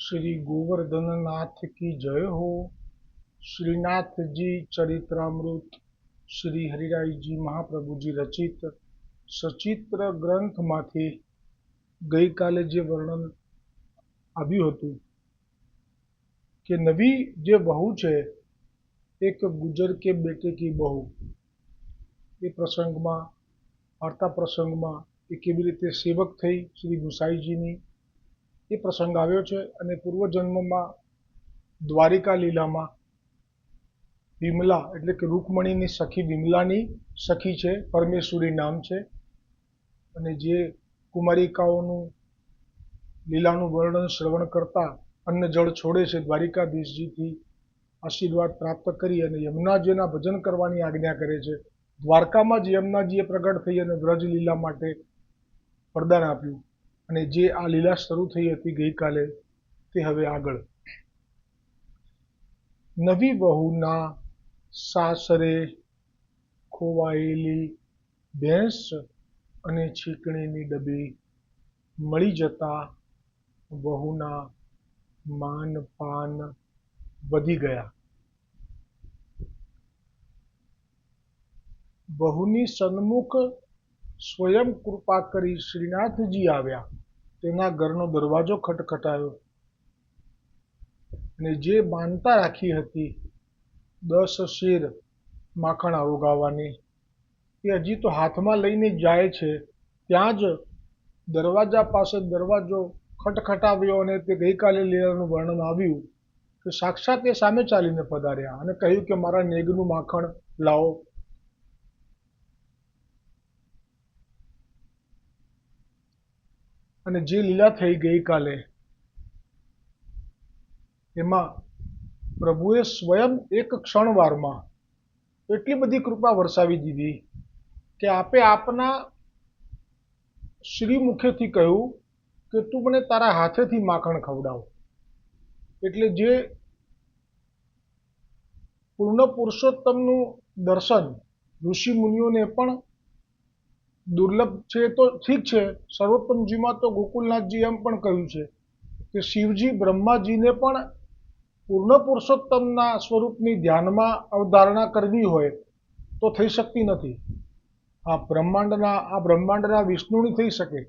श्री गोवर्धन नाथ की जय हो। श्रीनाथ जी चरित्रामृत श्री हरिराय जी महाप्रभु जी रचित सचित्र ग्रंथमांथी गईकाले जे वर्णन આવ્યું હતું કે નવી જે બહુ છે એક ગુજર કે બેટે કી બહુ, એ પ્રસંગમાં વાર્તા પ્રસંગમાં એ કેવી રીતે સેવક થઈ શ્રી ગુસાઈજીની એ પ્રસંગ આવ્યો છે અને પૂર્વજન્મમાં દ્વારિકા લીલામાં વિમલા એટલે કે રૂકમણીની સખી વિમલાની સખી છે, પરમેશ્વરી નામ છે અને જે કુમારિકાઓનું લીલાનું વર્ણન શ્રવણ કરતા અન્ન જળ છોડે છે, દ્વારિકાધીશજીથી આશીર્વાદ પ્રાપ્ત કરી અને યમુનાજીના ભજન કરવાની આજ્ઞા કરે છે. દ્વારકામાં જ યમુનાજીએ પ્રગટ થઈ અને વ્રજ લીલા માટે વરદાન આપ્યું અને જે આ લીલા શરૂ થઈ હતી ગઈકાલે તે હવે આગળ. નવી વહુના સાસરે ખોવાયેલી ભેંસ અને છીકણીની ડબ્બી મળી જતા વહુના માન પાન વધી ગયા. વહુની સન્મુખ સ્વયં કૃપા કરી શ્રીનાથજી આવ્યા. તેના ઘરનો દરવાજો ખટખટાયો અને જે માનતા રાખી હતી 10 શેર માખણ આરોગાવાની એ હજી તો હાથમાં લઈને જાય છે. ત્યાં જ દરવાજા પાસે દરવાજો ખટખટાવ્યો અને તે ગઈકાલે લીલાનું વર્ણન આવ્યું કે સાક્ષાત એ સામે ચાલીને પધાર્યા અને કહ્યું કે મારા નેગનું માખણ લાવો. અને જે લીલા થઈ ગઈકાલે એમાં પ્રભુએ સ્વયં એક ક્ષણવારમાં એટલી બધી કૃપા વરસાવી દીધી કે આપે આપના શ્રી મુખેથી કહ્યું કે તું મને તારા હાથેથી માખણ ખવડાવ. એટલે જે પૂર્ણ પુરુષોત્તમનું દર્શન ઋષિ મુનિઓને પણ દુર્લભ છે તો ઠીક છે, સર્વોત્તમજીમાં તો ગોકુલનાથજી એમ પણ કહ્યું છે કે શિવજી બ્રહ્માજીને પણ પૂર્ણ પુરુષોત્તમના સ્વરૂપની ધ્યાનમાં અવધારણા કરવી હોય તો થઈ શકતી નથી. આ બ્રહ્માંડના વિષ્ણુની થઈ શકે,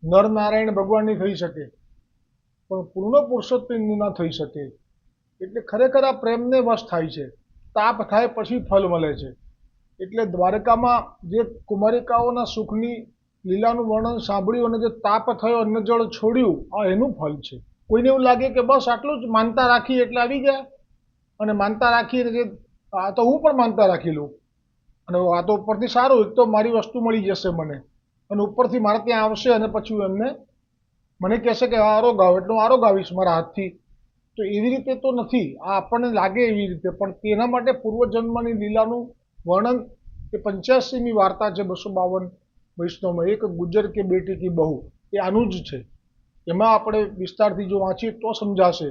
નરનારાયણ ભગવાનની થઈ શકે, પણ પૂર્ણ પુરુષોત્તમની ના થઈ શકે. એટલે ખરેખર આ પ્રેમને વશ થાય છે. તાપ થાય પછી ફલ મળે છે. એટલે દ્વારકામાં જે કુમારિકાઓના સુખની લીલાનું વર્ણન સાંભળ્યું અને જે તાપ થયો, અન્ન જળ છોડ્યું, આ એનું ફલ છે. કોઈને એવું લાગે કે બસ આટલું જ માનતા રાખી એટલે આવી ગયા અને માનતા રાખી જે આ તો હું પણ માનતા રાખી લઉં અને આ તો ઉપરથી સારું, એક તો મારી વસ્તુ મળી જશે મને અને ઉપરથી મારે ત્યાં આવશે અને પછી એમને મને કહેશે કે આરોગાવ એટલે હું આરોગાવીશ મારા હાથથી. તો એવી રીતે તો નથી. આ આપણને લાગે એવી રીતે, પણ તેના માટે પૂર્વજન્મની લીલાનું વર્ણન એ 85મી વાર્તા છે 252 વૈષ્ણવમાં, એક ગુજર કે બેટી કી બહુ, એ આનું જ છે. એમાં આપણે વિસ્તારથી જો વાંચીએ તો સમજાશે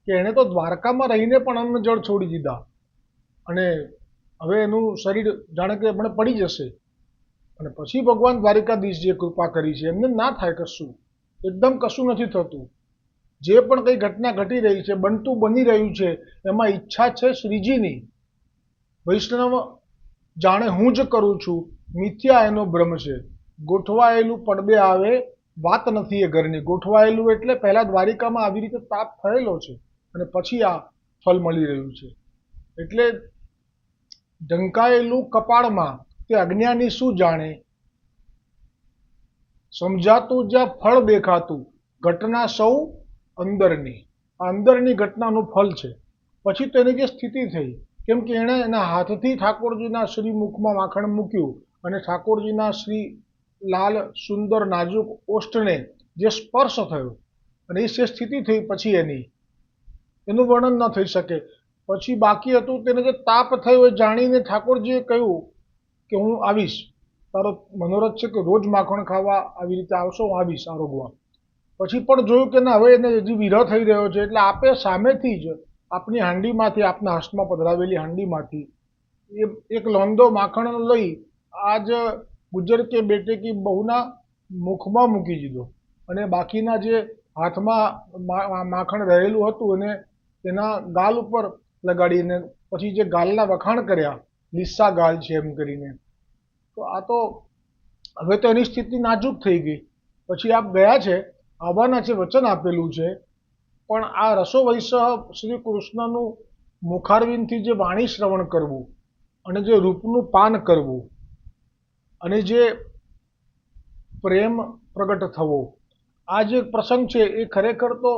કે એણે તો દ્વારકામાં રહીને પણ અન્ન જળ છોડી દીધા અને હવે એનું શરીર જાણે કે મને પડી જશે અને પછી ભગવાન દ્વારિકાધીશજીએ કૃપા કરી છે. એમને ના થાય કશું, એકદમ કશું નથી થતું. જે પણ કંઈ ઘટના ઘટી રહી છે, બનતું બની રહ્યું છે, એમાં ઈચ્છા છે શ્રીજીની. વૈષ્ણવ જાણે હું જ કરું છું, મિથ્યા એનો ભ્રમ છે. ગોઠવાયેલું પડદે આવે, વાત નથી એ ઘરની. ગોઠવાયેલું એટલે પહેલા દ્વારિકામાં આવી રીતે તાપ થયેલો છે અને પછી આ ફલ મળી રહ્યું છે. એટલે ઢંકાયેલું કપાળમાં તે અજ્ઞાની શું જાણે, સમજાતું જ્યાં ફળ દેખાતું, ઘટના સૌ અંદરની. આ અંદરની ઘટનાનું ફલ છે. પછી તો એની જે સ્થિતિ થઈ, કેમ કે એણે એના હાથથી ઠાકોરજીના શ્રી મુખમાં માખણ મૂક્યું અને ઠાકોરજીના શ્રી લાલ સુંદર નાજુક ઓષ્ઠને જે સ્પર્શ થયો અને એ જે સ્થિતિ થઈ પછી એનું વર્ણન ન થઈ શકે. પછી બાકી હતું તેને જે તાપ થયો એ જાણીને ઠાકોરજીએ કહ્યું કે હું આવીશ, તારો મનોરથ છે કે રોજ માખણ ખાવા આવી રીતે આવશો, હું આવીશ આરોગવા. પછી પણ જોયું કે ના, હવે એને હજી વિરહ થઈ રહ્યો છે. એટલે આપે સામેથી જ આપની હાંડીમાંથી, આપના હસ્તમાં પધરાવેલી હાંડીમાંથી એક લોંદો માખણ લઈ આજ ગુજર કે બેટે કી બહુના મુખમાં મૂકી દીધો અને બાકીના જે હાથમાં માખણ રહેલું હતું અને તેના ગાલ ઉપર લગાડીને પછી જે ગાલના વખાણ કર્યા, લીસા ગાલ છે એમ કરીને. તો આ તો હવે તો એની સ્થિતિ નાજુક થઈ ગઈ. પછી આપ ગયા છે, આવવાના છે, વચન આપેલું છે, પણ આ રસો વૈસહ શ્રી કૃષ્ણનું મુખારવિંદથી જે વાણી શ્રવણ કરવું અને જે રૂપનું પાન કરવું અને જે પ્રેમ પ્રગટ થવો, આ જે પ્રસંગ છે એ ખરેખર તો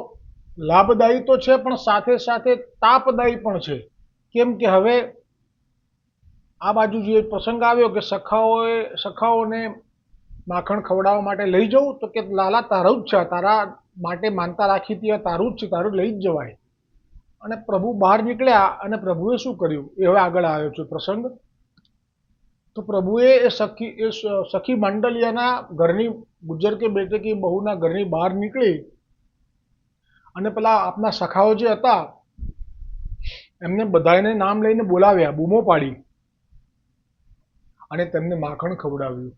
લાભદાયી તો છે પણ સાથે સાથે તાપદાયી પણ છે. કેમ કે હવે આ બાજુ જે પ્રસંગ આવ્યો કે સખાઓને માખણ ખવડાવવા માટે લઈ જવું, તો કે લાલા તારું જ છે, તારા માટે માનતા રાખી હતી તારું જ છે, તારું લઈ જ જવાય. અને પ્રભુ બહાર નીકળ્યા અને પ્રભુએ શું કર્યું એ હવે આગળ આવ્યો છે પ્રસંગ. તો પ્રભુએ એ સખી મંડલિયાના ઘરની, ગુજર કે બેટે કી બહુના ઘરની બહાર નીકળી અને પેલા આપના સખાઓ જે હતા એમને બધાને નામ લઈને બોલાવ્યા, બૂમો પાડી અને તેમને માખણ ખવડાવ્યું.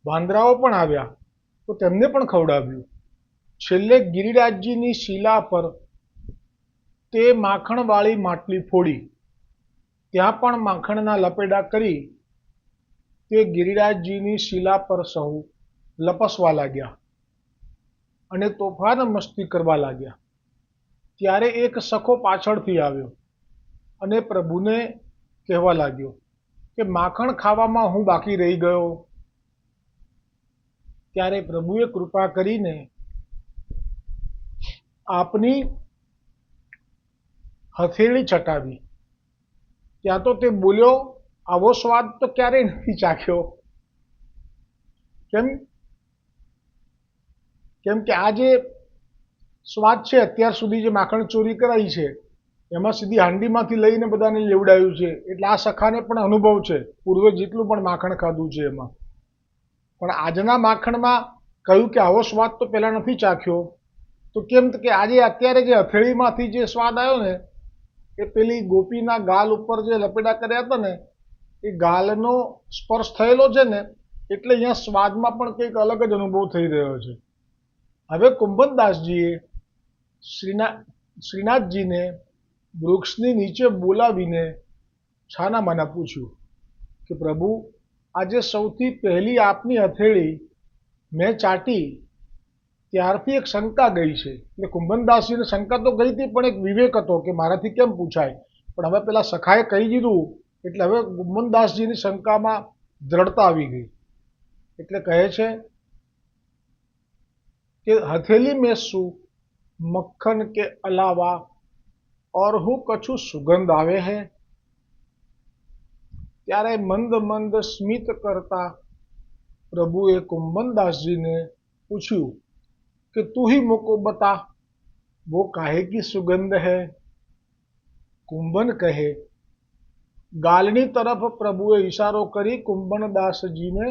વાંદરાઓ પણ આવ્યા તો તેમને પણ ખવડાવ્યું. છેલ્લે ગિરિરાજજીની શિલા પર તે માખણવાળી માટલી ફોડી, ત્યાં પણ માખણના લપેડા કરી તે ગિરિરાજજીની શિલા પર સહુ લપસવા લાગ્યા અને તોફાન મસ્તી કરવા લાગ્યા. ત્યારે એક સખો પાછળથી આવ્યો અને પ્રભુને કહેવા લાગ્યો કે માખણ ખાવામાં હું બાકી રહી ગયો. ત્યારે પ્રભુએ કૃપા કરીને આપની હથેળી ચટાવી. ત્યાં તો તે બોલ્યો, આવો સ્વાદ તો ક્યારેય નથી ચાખ્યો. કેમ કે આ જે સ્વાદ છે અત્યાર સુધી જે માખણ ચોરી કરાઈ છે એમાં સીધી હાંડીમાંથી લઈને બધાને લેવડાવ્યું છે, એટલે આ સખાને પણ અનુભવ છે પૂર્વે જેટલું પણ માખણ ખાધું છે એમાં. પણ આજના માખણમાં કહ્યું કે આવો સ્વાદ તો પહેલાં નથી ચાખ્યો. તો કેમ કે આજે અત્યારે જે હથેળીમાંથી જે સ્વાદ આવ્યો ને એ પેલી ગોપીના ગાલ ઉપર જે લપેડા કર્યા હતા ને એ ગાલનો સ્પર્શ થયેલો છે ને, એટલે અહીંયા સ્વાદમાં પણ કંઈક અલગ જ અનુભવ થઈ રહ્યો છે. હવે કુંભનદાસજીએ શ્રીનાથજીને વૃક્ષની નીચે બોલાવીને છાનામાના પૂછ્યું કે પ્રભુ, આજે સૌથી પહેલી આપની હથેળી મેં ચાટી ત્યારથી એક શંકા ગઈ છે. એટલે કુંભનદાસજીને શંકા તો ગઈ હતી પણ એક વિવેક હતો કે મારાથી કેમ પૂછાય. પણ હવે પેલા સખાએ કહી દીધું એટલે હવે કુંભનદાસજીની શંકામાં દ્રઢતા આવી ગઈ. એટલે કહે છે कि हथेली में सु मक्खन के अलावा और હું કછું સુગંધ આવે है. ત્યારે મંદ મંદ સ્મિત કરતા પ્રભુએ કુંભનદાસજીને પૂછ્યું કે તું ही मुको बता वो काहे की सुगंध है. કુંભન કહે, ગાલની તરફ પ્રભુએ ઈશારો કરી કુંભનદાસજીને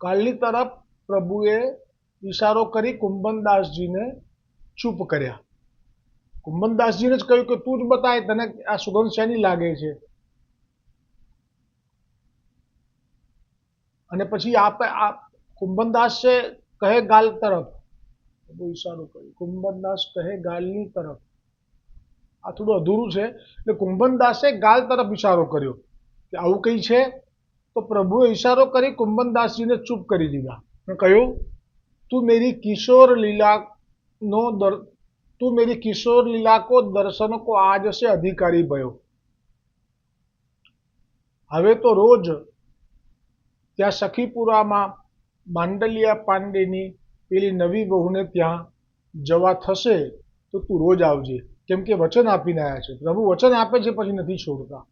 ગાલની તરફ પ્રભુએ ઈશારો કરી કુંભનદાસજીને ચૂપ કર્યા. કુંભનદાસજીને જ કહ્યું કે તું જ બતાય તને આ સુગંધ શેની લાગે છે. અને પછી કુંભનદાસ છે કહે ગાલ તરફ, ઈશારો કર્યો, કુંભનદાસ કહે ગાલની તરફ. આ થોડું અધૂરું છે. એટલે કુંભનદાસે ગાલ તરફ ઈશારો કર્યો કે આવું કંઈ છે. તો પ્રભુએ ઈશારો કરી કુંભનદાસજીને ચૂપ કરી દીધા. કહ્યું, તું मेरी किशोर लीला को दर्शन को आज से अधिकारी भयो. હવે તો રોજ ત્યાં સખીપુરામાં માંડલિયા પાંડેની પેલી નવી વહુને ત્યાં જવા થશે તો તું રોજ આવજે. કેમ કે વચન આપીને આવ્યા છે. પ્રભુ વચન આપે છે પછી નથી છોડતા.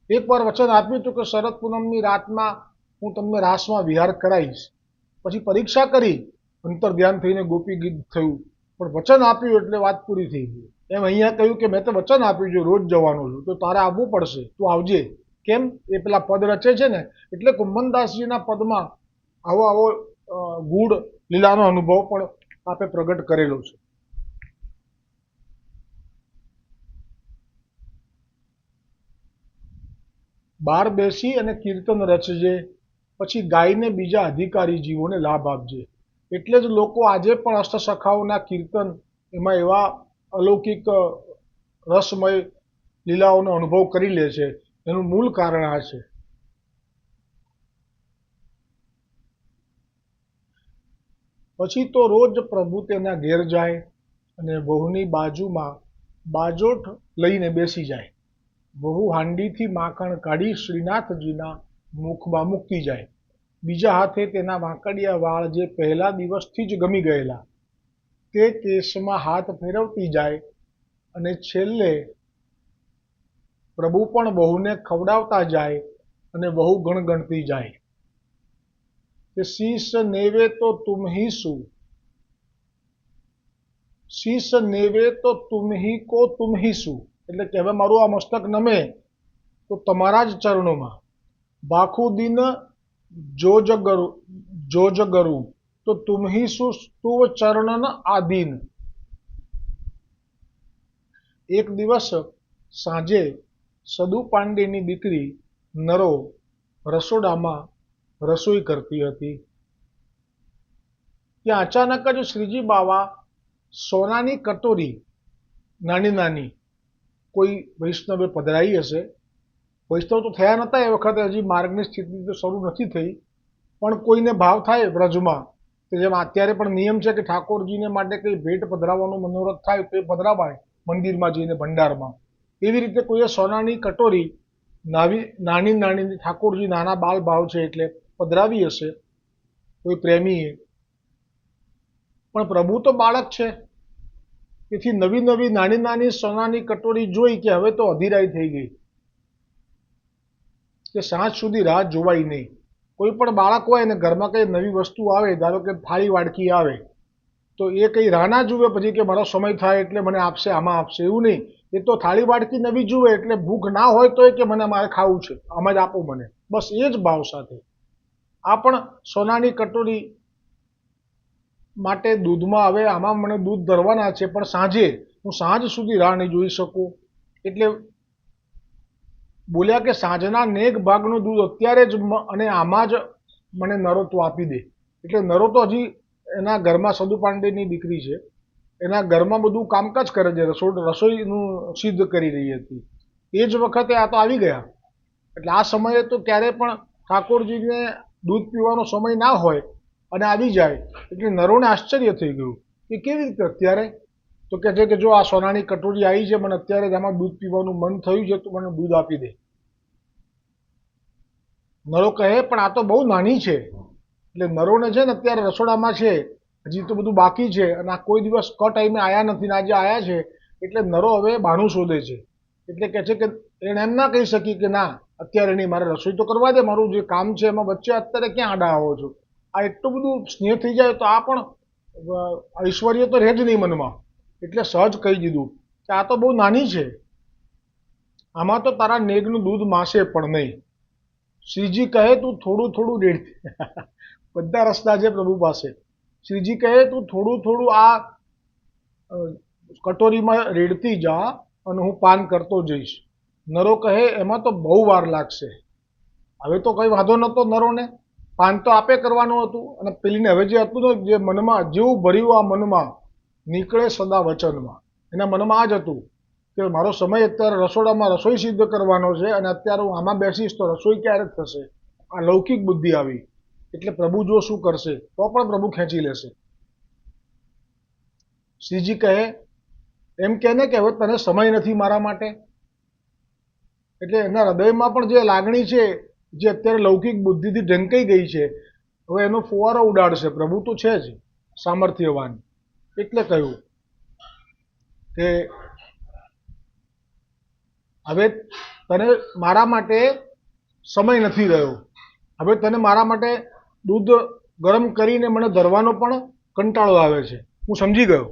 એકવાર વચન આપ્યું હતું કે શરદ પૂનમની રાતમાં હું તમને રાસમાં વિહાર કરાવીશ. પછી પરીક્ષા કરી, અંતર ધ્યાન થઈને ગોપી ગીત થયું, પણ વચન આપ્યું એટલે વાત પૂરી થઈ ગઈ. એમ અહીંયા કહ્યું કે મેં તો વચન આપ્યું છે રોજ જવાનો છું, તો તારે આવવું પડશે, તું આવજે. કેમ? એ પેલા પદ રચે છે ને, એટલે કુંભનદાસજીના પદમાં આવો ગૂઢ લીલાનો અનુભવ પણ આપે પ્રગટ કરેલો છે. બહાર બેસી અને કીર્તન રચજે, પછી ગાયને બીજા અધિકારી જીવોને લાભ આપજે. એટલે જ લોકો આજે પણ અષ્ટસખાઓના કીર્તન એમાં એવા અલૌકિક રસમય લીલાઓનો અનુભવ કરી લે છે. એનું મૂળ કારણ આ છે. પછી તો રોજ પ્રભુ તેના ઘેર જાય અને વહુની બાજુમાં બાજોઠ લઈને બેસી જાય. વહુ હાંડીથી માખણ કાઢી શ્રીનાથજીના મુખમાં મૂકતી જાય. બીજા હાથે તેના વાંકડિયા વાળ જે પહેલા દિવસથી જ ગમી ગયેલા તે કેસમાં હાથ ફેરવતી જાય અને છેલ્લે પ્રભુ પણ વહુને ખવડાવતા જાય અને વહુ ગણગણતી જાય કે શીશ નેવે તો તુમ હી સુ, શીશ નેવે તો તુમ હી કો તુમ હી સુ, એટલે કે હવે મારું આ મસ્તક નમે તો તમારા જ ચરણોમાં. બાખું દિન જોજ ગરું તો તુમ હી સુ તુવ ચરણન આધીન. એક દિવસ સાંજે સદુ પાંડેની દીકરી નરો રસોડામાં રસોઈ કરતી હતી. ત્યાં અચાનક જ શ્રીજી બાવા સોનાની કટોરી નાની નાની, કોઈ વૈષ્ણવે પધરાઈ હશે. વૈષ્ણવ તો થયા નહોતા એ વખતે, હજી માર્ગની સ્થિતિ તો શરૂ નથી થઈ, પણ કોઈને ભાવ થાય વ્રજમાં કે જેમ અત્યારે પણ નિયમ છે કે ઠાકોરજીને માટે કંઈ ભેટ પધરાવવાનું મનોરથ થાય તો એ પધરાવાય મંદિરમાં જઈને ભંડારમાં. એવી રીતે કોઈએ સોનાની કટોરી નાની નાની, ઠાકોરજી નાના બાલ ભાવ છે એટલે પધરાવી હશે કોઈ પ્રેમીએ. પણ પ્રભુ તો બાળક છે, તેથી નવી નવી નાની નાની સોનાની કટોરી જોઈ કે હવે તો અધીરાઈ થઈ ગઈ કે સાંજ સુધી રાહ જોવાય નહીં. કોઈ પણ બાળક હોય ને ઘરમાં કંઈ નવી વસ્તુ આવે, ધારો કે થાળી વાડકી આવે, તો એ કંઈ રાહ ના જુએ પછી કે મારો સમય થાય એટલે મને આપશે, આમાં આપશે, એવું નહીં. એ તો થાળી વાડકી નવી જુએ એટલે ભૂખ ના હોય તોય કે મને મારે ખાવું છે, આમાં જ આપો મને, બસ એ જ ભાવ સાથે. આ પણ સોનાની કટોરી માટે દૂધમાં, હવે આમાં મને દૂધ ધરવાના છે પણ સાંજે, હું સાંજ સુધી રાહ નહીં જોઈ શકું. એટલે બોલ્યા કે સાંજના નેક ભાગનું દૂધ અત્યારે જ અને આમાં જ મને નરો તો આપી દે. એટલે નરો તો હજી એના ઘરમાં, સદુ પાંડેની દીકરી છે, એના ઘરમાં બધું કામકાજ કરે છે, રસોઈનું સિદ્ધ કરી રહી હતી. એ જ વખતે આ તો આવી ગયા. એટલે આ સમયે તો ક્યારેય પણ ઠાકોરજીને દૂધ પીવાનો સમય ના હોય અને આવી જાય એટલે નરોને આશ્ચર્ય થઈ ગયું કે કેવી રીતે અત્યારે. તો કહે છે કે જો આ સોનાની કટોરી આવી છે, મને અત્યારે જ આમાં દૂધ પીવાનું મન થયું છે, તો મને દૂધ આપી દે. નરો કહે પણ આ તો બહુ નાની છે. એટલે નરોને છે ને અત્યારે રસોડામાં છે, હજી તો બધું બાકી છે અને આ કોઈ દિવસ ટાઈમે આવ્યા નથી ને આજે આવ્યા છે એટલે નરો હવે બહાનું શોધે છે. એટલે કહે છે કે એને એમ ના કહી શકી કે ના અત્યારે નહીં, મારે રસોઈ તો કરવા દે, મારું જે કામ છે એમાં વચ્ચે અત્યારે ક્યાં આડા આવો છો. આ એટલું બધું સ્નેહ થઈ જાય તો આ પણ ઐશ્વર્ય તો રહે જ નહીં મનમાં. એટલે સહજ કહી દીધું કે આ તો બહુ નાની છે, આમાં તો તારા નેગનું દૂધ માસે પણ નહીં. શ્રીજી કહે તું થોડું થોડું રેડતી બધા રસ્તા છે પ્રભુ પાસે. શ્રીજી કહે તું થોડું થોડું આ કટોરીમાં રેડતી જા અને હું પાન કરતો જઈશ. નરો કહે એમાં તો બહુ વાર લાગશે. હવે તો કઈ વાંધો નહોતો નરોને, પાન તો આપે કરવાનું હતું અને પેલીને હવે જે હતું ને, જે મનમાં જેવું ભર્યું આ મનમાં નીકળે સદા વચનમાં, એના મનમાં આ જ હતું કે મારો સમય અત્યારે રસોડામાં રસોઈ સિદ્ધ કરવાનો છે અને અત્યારે હું આમાં બેસીશ તો રસોઈ ક્યારે થશે. આ લૌકિક બુદ્ધિ આવી એટલે પ્રભુ જો શું કરશે તો પણ પ્રભુ ખેંચી લેશે. શ્રીજી કહે એમ કે ને કે હવે તને સમય નથી મારા માટે. એટલે એના હૃદયમાં પણ જે લાગણી છે, જે અત્યારે લૌકિક બુદ્ધિથી ઢંકાઈ ગઈ છે, હવે એનો ફુવારો ઉડાડશે. પ્રભુ તો છે જ સામર્થ્યવાન. એટલે કહ્યું કે હવે તને મારા માટે સમય નથી રહ્યો, હવે તને મારા માટે દૂધ ગરમ કરીને મને ધરવાનો પણ કંટાળો આવે છે, હું સમજી ગયો.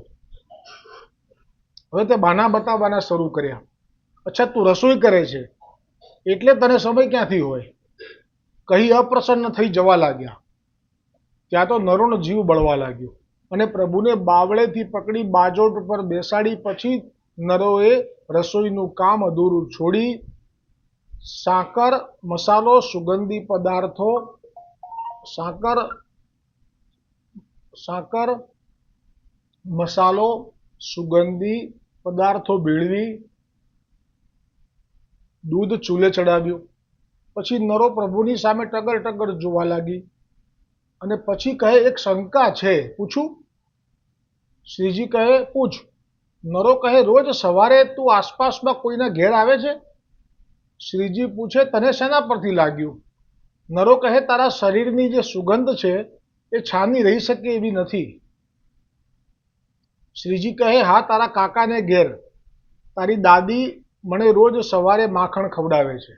હવે તે બહાના બતાવવાના શરૂ કર્યા. અચ્છા તું રસોઈ કરે છે એટલે તને સમય ક્યાંથી હોય, કહી અપ્રસન્ન થઈ જવા લાગ્યા. ત્યાં તો નરોનો જીવ બળવા લાગ્યો અને પ્રભુને બાવળેથી પકડી બાજોટ પર બેસાડી પછી નરોએ રસોઈનું કામ અધૂરું છોડી સાકર, મસાલો, સુગંધી પદાર્થો, સાકર, સાકર, મસાલો, સુગંધી પદાર્થો ભેળવી દૂધ ચૂલે ચડાવ્યું. પછી નરો પ્રભુની સામે ટગર ટગર જોવા લાગી અને પછી કહે, એક શંકા છે, પૂછું? શ્રીજી કહે, પૂછ. નરો કહે, રોજ સવારે તું આસપાસમાં કોઈના ઘેર આવે છે? શ્રીજી પૂછે, તને શેના પરથી લાગ્યું? નરો કહે, તારા શરીરની જે સુગંધ છે એ છાની રહી શકે એવી નથી. શ્રીજી કહે, હા, તારા કાકાને ઘેર તારી દાદી મને રોજ સવારે માખણ ખવડાવે છે.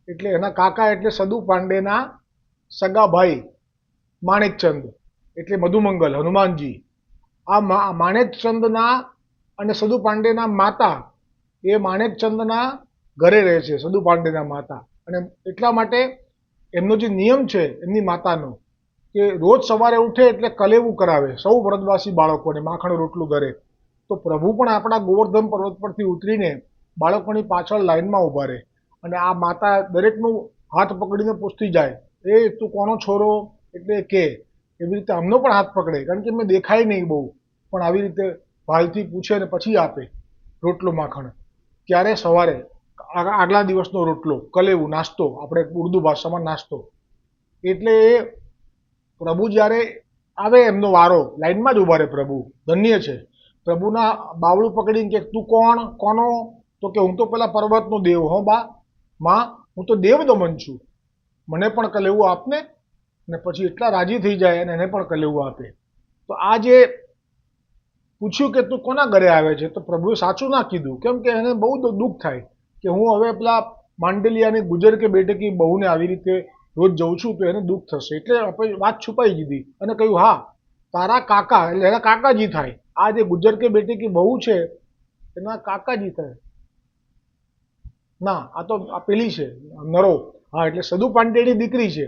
એટલે એના કાકા એટલે સદુ પાંડેના સગા ભાઈ માણેકચંદ એટલે મધુમંગલ હનુમાનજી. આ માણેકચંદના અને સદુ પાંડેના માતા એ માણેકચંદના ઘરે રહે છે, સદુ પાંડેના માતા. અને એટલા માટે એમનો જે નિયમ છે એમની માતાનો કે રોજ સવારે ઉઠે એટલે કલેવું કરાવે સૌ વ્રજવાસી બાળકોને, માખણ રોટલું ઘરે. તો પ્રભુ પણ આપણા ગોવર્ધન પર્વત પરથી ઉતરીને બાળકોની પાછળ લાઈનમાં ઊભા રહે અને આ માતા દરેકનું હાથ પકડીને પૂછતી જાય, એ તું કોનો છોરો? એટલે કે એવી રીતે અમનો પણ હાથ પકડે, કારણ કે મેં દેખાય નહીં બહુ, પણ આવી રીતે ભાલથી પૂછે ને પછી આપે રોટલો માખણ. ત્યારે સવારે આગલા દિવસનો રોટલો, કલેવું, નાસ્તો, આપણે ઉર્દુ ભાષામાં નાસ્તો. એટલે એ પ્રભુ જ્યારે આવે એમનો વારો, લાઈનમાં જ ઊભા રહે પ્રભુ. ધન્ય છે. પ્રભુના બાવળું પકડીને કે, તું કોણ? કોનો? તો કે હું તો પેલા પર્વતનો દેવ હો બા, માં હું તો દેવ દમન છું, મને પણ કલેવું આપને. ને પછી એટલા રાજી થઈ જાય અને એને પણ કલેવું આપે. તો આ જે પૂછ્યું કે તું કોના ઘરે આવે છે, તો પ્રભુએ સાચું ના કીધું, કેમ કે એને બહુ દુઃખ થાય કે હું હવે પેલા માંડલિયાની ગુજર કે બેટકી બહુને આવી રીતે રોજ જઉં છું તો એને દુઃખ થશે. એટલે આપણે વાત છુપાઈ દીધી અને કહ્યું, હા, તારા કાકા એટલે એના કાકાજી થાય, આ જે ગુજર કે બેટકી બહુ છે એના કાકાજી થાય. ના, આ તો આ પેલી છે નરો. હા, એટલે સદુ પાંડેની દીકરી છે,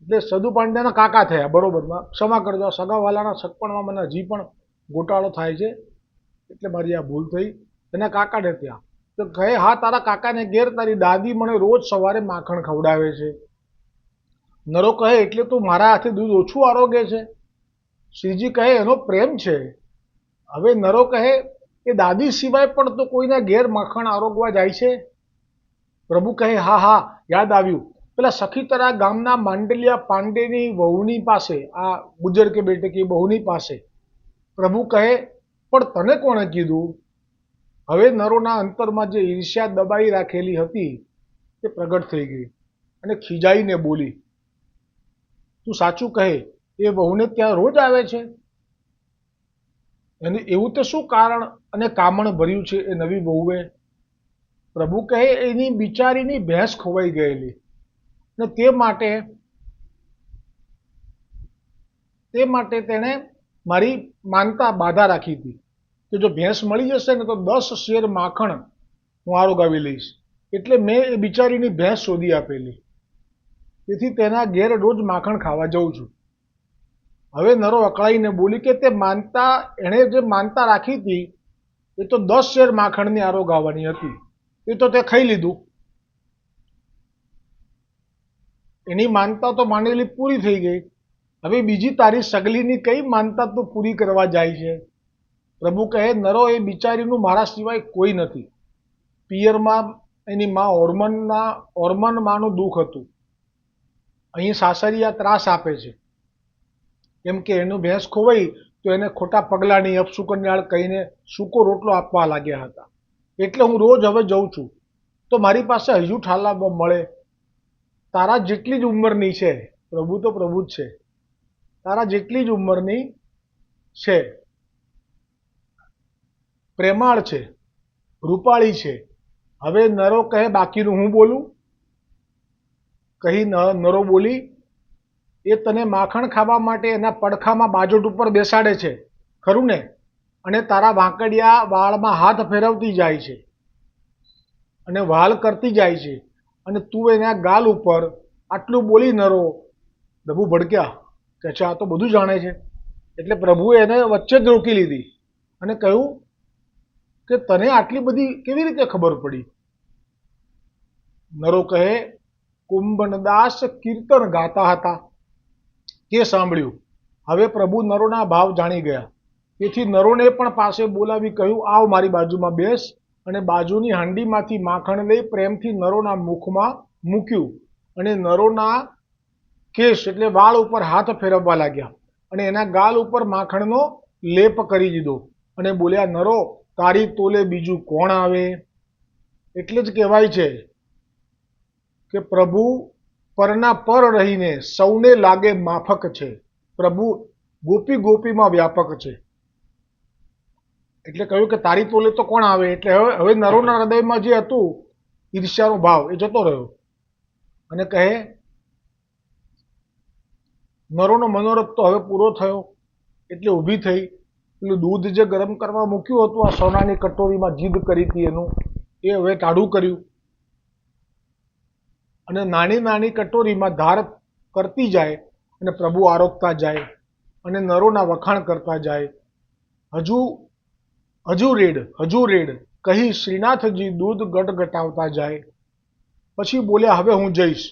એટલે સદુ પાંડેના કાકા થયા. બરોબર, ક્ષમા કરજો, સગાવાલાના સગપણમાં મને હજી પણ ગોટાળો થાય છે, એટલે મારી આ ભૂલ થઈ. એના કાકાને ત્યાં તો કહે, હા, તારા કાકાને ઘેર તારી દાદી મને રોજ સવારે માખણ ખવડાવે છે. નરો કહે, એટલે તું મારા હાથે દૂધ ઓછું આરોગે છે? શ્રીજી કહે, એનો પ્રેમ છે. હવે નરો કહે, એ દાદી સિવાય પણ તો કોઈના ઘેર માખણ આરોગવા જાય છે? પ્રભુ કહે, હા હા, યાદ આવ્યું, પેલા સખીતરા ગામના માંડલિયા પાંડેની વહુની પાસે, આ ગુજર કે બેટકી બહુની પાસે. પ્રભુ કહે, પણ તને કોણે કીધું? હવે નરોના અંતરમાં જે ઈર્ષ્યા દબાઈ રાખેલી હતી તે પ્રગટ થઈ ગઈ અને ખીજાઈને બોલી, તું સાચું કહે, એ વહુને ત્યાં રોજ આવે છે? એને એવું તો શું કારણ અને કામણ ભર્યું છે એ નવી વહુએ? પ્રભુ કહે, એની બિચારીની ભેંસ ખોવાઈ ગયેલી ને તે માટે તેણે મારી માનતા બાધા રાખી હતી કે જો ભેંસ મળી જશે ને તો 10 શેર માખણ હું આરોગાવી લઈશ. એટલે મેં એ બિચારીની ભેંસ શોધી આપેલી, તેથી તેના ઘેર રોજ માખણ ખાવા જઉં છું. હવે નરો અકળાઈને બોલી કે તે માનતા, એણે જે માનતા રાખી હતી એ તો 10 શેર માખણની આરોગાવાની હતી, એ તો તે ખાઈ લીધું. એની માનતા તો માનેલી પૂરી થઈ ગઈ. હવે બીજી તારી સગલીની કઈ માનતા તું પૂરી કરવા જાય છે? પ્રભુ કહે, નરો, એ બિચારીનું મારા સિવાય કોઈ નથી. પિયરમાં એની માં ઓરમન માનું દુઃખ હતું, અહીં સાસરિયા ત્રાસ આપે છે, કેમ કે એનું ભેંસ ખોવાઈ તો એને ખોટા પગલાની અપશુકન્યાળ કહીને સૂકો રોટલો આપવા લાગ્યા હતા. એટલે હું રોજ હવે જઉં છું તો મારી પાસે હજુ ઠાલા મળે. તારા જેટલી જ ઉંમરની છે, પ્રભુ તો પ્રભુ જ છે, તારા જેટલી જ ઉંમરની છે, પ્રેમાળ છે, રૂપાળી છે. હવે નરો કહે, બાકીનું હું બોલું? કહી નરો બોલી, એ તને માખણ ખાવા માટે એના પડખામાં બાજોટ ઉપર બેસાડે છે, ખરું ને? અને તારા વાંકડિયા વાળમાં હાથ ફેરવતી જાય છે અને વહાલ કરતી જાય છે અને તું એના ગાલ ઉપર આટલું બોલી નરો. પ્રભુ ભડક્યા કે છે, આ તો બધું જાણે છે. એટલે પ્રભુએ એને વચ્ચે જ રોકી લીધી અને કહ્યું કે તને આટલી બધી કેવી રીતે ખબર પડી? નરો કહે, કુંભનદાસ કીર્તન ગાતા હતા તે સાંભળ્યું. હવે પ્રભુ નરોના ભાવ જાણી ગયા. તેથી નરોને પણ પાસે બોલાવી કહ્યું, આવ મારી બાજુમાં બેસ. અને બાજુની હાંડીમાંથી માખણ લઈ પ્રેમથી નરોના મુખમાં મૂક્યું અને નરોના કેશ એટલે વાળ ઉપર હાથ ફેરવવા લાગ્યા અને એના ગાલ ઉપર માખણનો લેપ કરી દીધો અને બોલ્યા, નરો, તારી તોલે બીજું કોણ આવે? એટલે જ કહેવાય છે કે પ્રભુ પરના પર રહીને સૌને લાગે માફક છે. પ્રભુ ગોપી ગોપીમાં વ્યાપક છે. એટલે કહ્યું કે તારી તોલે તો કોણ આવે? એટલે હવે નરોના હૃદયમાં જે હતું ઈર્ષ્યાનો ભાવ એ જતો રહ્યો અને કહે, નરોનો મનોરથ તો હવે પૂરો થયો. એટલે ઊભી થઈ, પેલું દૂધ જે ગરમ કરવા મૂક્યું હતું આ સોનાની કટોરીમાં જીદ કરી હતી એનું, એ હવે ટાઢું કર્યું અને નાની નાની કટોરીમાં ધાર કરતી જાય અને પ્રભુ આરોગતા જાય અને નરોના વખાણ કરતા જાય. હજુ રેડ કહી શ્રીનાથજી દૂધ ગટગટાવતા જાય. પછી બોલ્યા, હવે હું જઈશ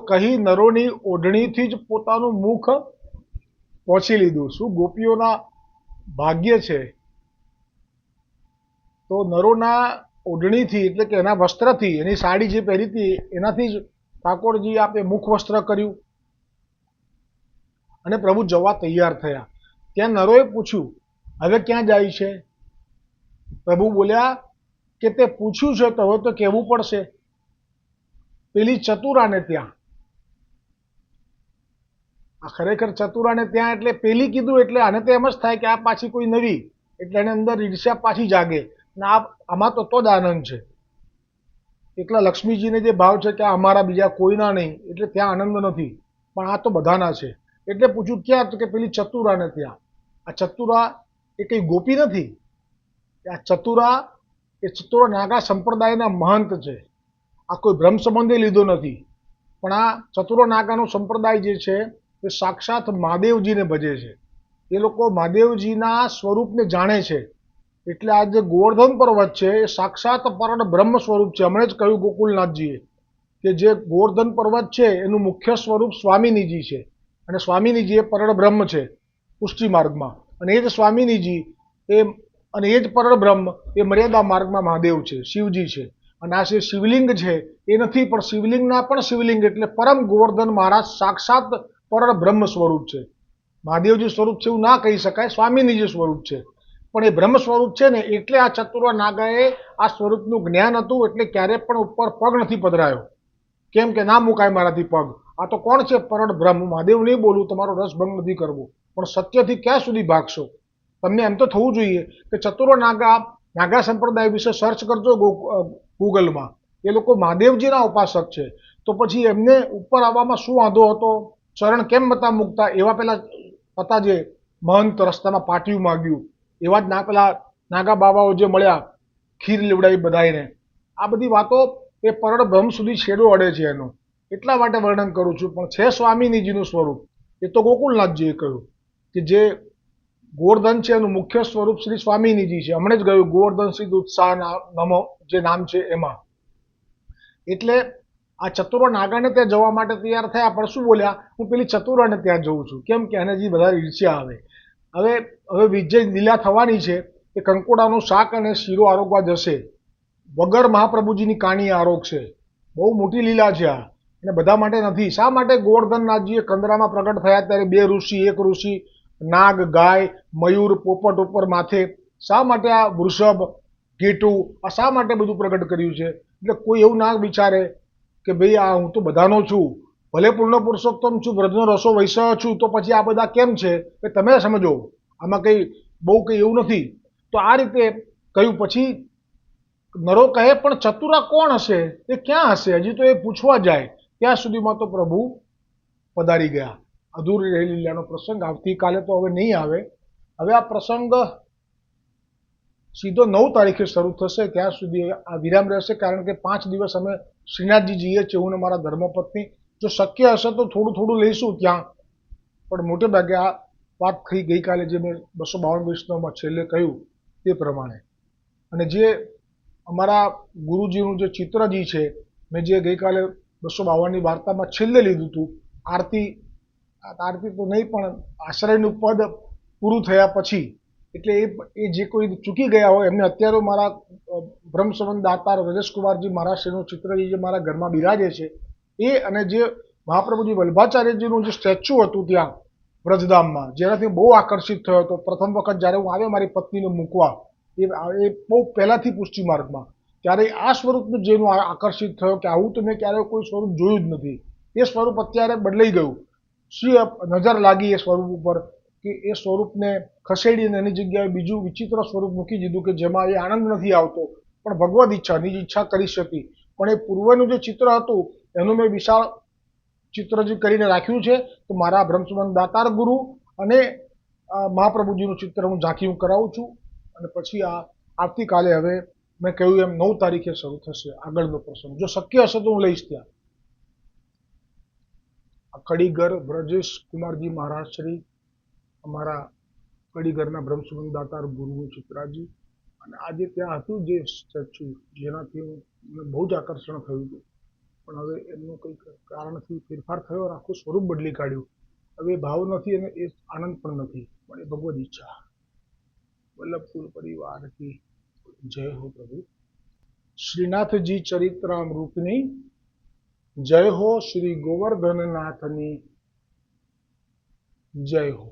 કહી નરોની ઓઢણીથી જ પોતાનું મુખ પહોંચી લીધું. શું ગોપીઓના ભાગ્ય છે! તો નરોના ઓઢણીથી એટલે કે એના વસ્ત્રથી, એની સાડી જે પહેરી હતી એનાથી જ ઠાકોરજી આપે મુખ વસ્ત્ર કર્યું અને પ્રભુ જવા તૈયાર થયા. ત્યાં નરોએ પૂછ્યું, હવે ક્યાં જાય છે? પ્રભુ બોલ્યા કે તે પૂછ્યું છે તો હવે તો કહેવું પડશે. પેલી ચતુરાને ત્યાં. આ ખરેખર ચતુરાને ત્યાં એટલે પેલી કીધું એટલે આને તો એમ જ થાય કે આ પાછી કોઈ નવી, એટલે એને અંદર ઈર્ષ્યા પાછી જાગે. આમાં તો જ આનંદ છે. એકલા લક્ષ્મીજીને જે ભાવ છે કે અમારા બીજા કોઈના નહીં, એટલે ત્યાં આનંદ નથી, પણ આ તો બધાના છે. એટલે પૂછ્યું ક્યાં? તો કે પેલી ચતુરાને ત્યાં. આ ચતુરા એ કઈ ગોપી નથી. આ ચતુરા એ ચતુરા નાગા સંપ્રદાયના મહંત છે. આ કોઈ બ્રહ્મ સંબંધે લીધો નથી, પણ આ ચતુરા નાગાનો સંપ્રદાય જે છે એ સાક્ષાત મહાદેવજીને ભજે છે. એ લોકો મહાદેવજીના સ્વરૂપને જાણે છે. એટલે આ જે ગોવર્ધન પર્વત છે એ સાક્ષાત પરમ બ્રહ્મ સ્વરૂપ છે. હમણાં જ કહ્યું ગોકુલનાથજીએ કે જે ગોવર્ધન પર્વત છે એનું મુખ્ય સ્વરૂપ સ્વામિનીજી છે અને સ્વામિનીજી એ પરમ બ્રહ્મ છે પુષ્ટિ માર્ગમાં, અને એ જ સ્વામિનીજી અને એ જ પરમ બ્રહ્મ એ મર્યાદા માર્ગમાં મહાદેવ છે, શિવજી છે. અને આ જે શિવલિંગ છે એ નથી, પણ શિવલિંગના પણ શિવલિંગ એટલે પરમ ગોવર્ધન મહારાજ સાક્ષાત પરમ બ્રહ્મ સ્વરૂપ છે. મહાદેવજી સ્વરૂપ છે એવું ના કહી શકાય, સ્વામિનીજી સ્વરૂપ છે, પણ એ બ્રહ્મ સ્વરૂપ છે ને એટલે આ ચતુરા નાગાએ આ સ્વરૂપનું જ્ઞાન હતું એટલે ક્યારે પણ ઉપર પગ નથી પધરાયો. કેમ કે ના મુકાય મારાથી પગ. આ તો કોણ છે? પરમ બ્રહ્મ. મહાદેવ નહીં બોલું, તમારો રસભંગ નથી કરવો, પણ સત્યથી ક્યાં સુધી ભાગશો? તમને એમ તો થવું જોઈએ કે ચતુરો નાગા સંપ્રદાય વિશે સર્ચ કરજો ગૂગલમાં. એ લોકો મહાદેવજીના ઉપાસક છે, તો પછી એમને ઉપર આવવામાં શું વાંધો હતો? ચરણ કેમ નતા મૂકતા? એવા પેલા હતા જે મહંત રસ્તામાં પાટિયું માગ્યું, એવા જ પેલા નાગા બાબાઓ જે મળ્યા, ખીર લેવડાવી બધાઈને. આ બધી વાતો એ પરળ બ્રહ્મ સુધી છેડો અડે છે એનો. એટલા માટે વર્ણન કરું છું. પણ છે સ્વામિનીજીનું સ્વરૂપ. એ તો ગોકુલનાથજીએ કહ્યું કે જે ગોવર્ધન છે એનું મુખ્ય સ્વરૂપ શ્રી સ્વામિનીજી છે. હમણાં જ ગયું ગોવર્ધન શ્રી ઉત્સાહ નમો જે નામ છે એમાં. એટલે આ ચતુરો નાગાને ત્યાં જવા માટે તૈયાર થયા, પણ શું બોલ્યા? હું પેલી ચતુરાને ત્યાં જઉં છું. કેમ કે એને જે બધા ઈર્ષ્યા આવે. હવે વિજય લીલા થવાની છે. એ કંકોડાનું શાક અને શીરો આરોગવા જશે. વગર મહાપ્રભુજીની કાણી આરોગ છે. બહુ મોટી લીલા છે આ, અને બધા માટે નથી. શા માટે ગોવર્ધનનાથજીએ કંદરામાં પ્રગટ થયા ત્યારે બે ઋષિ, એક ઋષિ નાગ, ગાય, મયુર, પોપટ ઉપર માથે, શા માટે આ વૃષભ, ઘેટું, આ શા માટે બધું પ્રગટ કર્યું છે? એટલે કોઈ એવું ના વિચારે કે ભાઈ આ હું તો બધાનો છું, ભલે પૂર્ણ પુરુષોત્તમ છું, વ્રજનો રસો વૈશ્ય છું, તો પછી આ બધા કેમ છે? એ તમે સમજો. આમાં કંઈ બહુ કંઈ એવું નથી. તો આ રીતે કહ્યું. પછી નરો કહે, પણ ચતુરા કોણ હશે? એ ક્યાં હશે? હજી તો એ પૂછવા જાય ત્યાં સુધીમાં તો પ્રભુ પધારી ગયા. અધૂરી રહેલી લીલાનો પ્રસંગ આવતીકાલે તો હવે નહીં આવે. હવે આ પ્રસંગ સીધો 9 તારીખે શરૂ થશે. ત્યાં સુધી આ વિરામ રહેશે, કારણ કે 5 દિવસ અમે શ્રીનાથજી જઈએ છીએ, હું ને મારા ધર્મપત્ની. જો શક્ય હશે તો થોડું થોડું લઈશું ત્યાં, પણ મોટે ભાગે આ વાત થઈ ગઈકાલે જે મેં 252 વૈષ્ણવમાં છેલ્લે કહ્યું તે પ્રમાણે. અને જે અમારા ગુરુજીનું જે ચિત્રજી છે, મેં જે ગઈકાલે 252ની વાર્તામાં છેલ્લે લીધું હતું, આરતી આરતી તો નહીં પણ આશ્રયનું પદ પૂરું થયા પછી, એટલે એ જે કોઈ ચૂકી ગયા હોય એમને અત્યારે મારા બ્રહ્મસંબંધ દાતાર રજેશકુમારજી મહારાજશ્રીનું ચિત્ર જે મારા ઘરમાં બિરાજે છે એ, અને જે મહાપ્રભુજી વલ્ભાચાર્યજીનું જે સ્ટેચ્યુ હતું ત્યાં વ્રજધામમાં, જેનાથી બહુ આકર્ષિત થયો હતો. પ્રથમ વખત જ્યારે હું આવ્યો મારી પત્નીને મૂકવા, એ બહુ પહેલાંથી પુષ્ટિ માર્ગમાં, ત્યારે આ સ્વરૂપનું જેનું આકર્ષિત થયો કે આવું તો મેં ક્યારેય કોઈ સ્વરૂપ જોયું જ નથી. એ સ્વરૂપ અત્યારે બદલાઈ ગયું. શી નજર લાગી એ સ્વરૂપ ઉપર કે એ સ્વરૂપને ખસેડીને એની જગ્યાએ બીજું વિચિત્ર સ્વરૂપ મૂકી દીધું કે જેમાં એ આનંદ નથી આવતો, પણ ભગવદ ઈચ્છા, નિજ ઈચ્છા કરી શકી. પણ એ પૂર્વનું જે ચિત્ર હતું એનું મેં વિશાળ ચિત્ર જે કરીને રાખ્યું છે. તો મારા બ્રહ્મસંબંધ દાતાર ગુરુ અને મહાપ્રભુજીનું ચિત્ર હું ઝાંખી હું કરાવું છું. અને પછી આ આવતીકાલે હવે મેં કહ્યું એમ 9 તારીખે શરૂ થશે આગળનો પ્રસંગ. જો શક્ય હશે તો હું લઈશ ત્યાં. કડીગર બ્રજેશ કુમારજી મહારાજ શ્રી, અમારા કડીગરના બ્રહ્મસંબંધ દાતાર ગુરુનું ચિત્રાજી, અને આજે ત્યાં હતું જે સ્ટેચ્યુ જેનાથી મને બહુ જ આકર્ષણ થયું હતું, પણ હવે એમનું કંઈક કારણથી ફેરફાર થયો અને આખું સ્વરૂપ બદલી કાઢ્યું. હવે ભાવ નથી અને એ આનંદ પણ નથી, પણ એ ભગવદ ઈચ્છા. વલ્લભકુલ પરિવાર કી જય હો પ્રભુ. શ્રીનાથજી ચરિત્રામૃતની જય હો, શ્રી ગોવર્ધનનાથની જય હો.